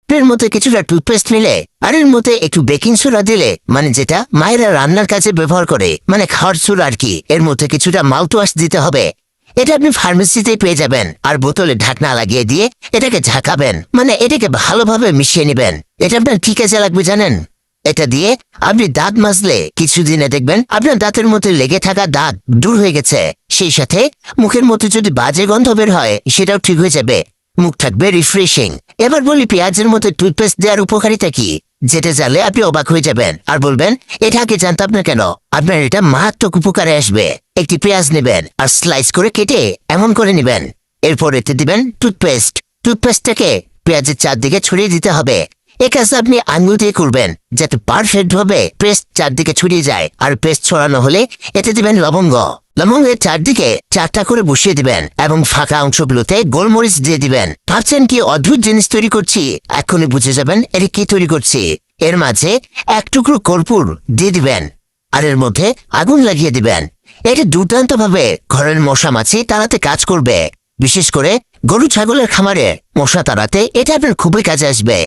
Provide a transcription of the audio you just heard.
এর মধ্যে কিছুটা টুথপেস্ট নিলে আর এর মধ্যে একটু বেকিং সোডা দিলে, মানে যেটা মায়েরা রান্নার কাজে ব্যবহার করে, মানে খাওয়ার সোডা আর কি। এর মধ্যে কিছুটা মাউথওয়াশ দিতে হবে। এটা আপনি ফার্মেসিতে পেয়ে যাবেন। আর বোতলে ঢাকনা লাগিয়ে দিয়ে এটাকে ঝাঁকাবেন, মানে এটাকে ভালোভাবে মিশিয়ে নেবেন। এটা আপনার কি কাজে লাগবে জানেন? এটা দিয়ে আপনি দাঁত মাজলে কিছুদিনে দেখবেন আপনার দাঁতের মধ্যে লেগে থাকা দাগ দূর হয়ে গেছে। সেই সাথে মুখের মধ্যে যদি বাজে গন্ধ বের হয় সেটাও ঠিক হয়ে যাবে। মুখ থাকবে রিফ্রেশিং। এবার বলি পেঁয়াজের মধ্যে টুথপেস্ট দেওয়ার উপকারিতা কি, যেটা জানলে আপনি অবাক হয়ে যাবেন আর বলবেন এটা আগে জানতাম না কেন। আপনার এটা মারাত্মক উপকারে আসবে। একটি পেঁয়াজ নেবেন আর স্লাইস করে কেটে এমন করে নেবেন। এরপর এতে দিবেন টুথপেস্ট। টুথপেস্টটাকে পেঁয়াজের চারদিকে ছড়িয়ে দিতে হবে। এই কাজ আপনি আঙুল দিয়ে করবেন যাতে পারফেক্ট ভাবে পেস্ট চারদিকে ছড়িয়ে যায়। আর পেস্ট ছড়ানো হলে এতে দিবেন লবঙ্গ। লবঙ্গের চারদিকে 4টা করে বসিয়ে দিবেন এবং ফাঁকা অংশগুলোতে গোলমরিচ দিয়ে দিবেন। ভাবছেন কি অদ্ভুত জিনিস তৈরি করছি? এখনই বুঝে যাবেন এটা কি তৈরি করছি। এর মাঝে 1 টুকরো কর্পূর দিয়ে দিবেন আর এর মধ্যে আগুন লাগিয়ে দিবেন। এটা দুর্দান্ত ভাবে ঘরের মশা মাছি তাড়াতে কাজ করবে। বিশেষ করে গরু ছাগলের খামারে মশা তাড়াতে এটা আপনার খুবই কাজে আসবে।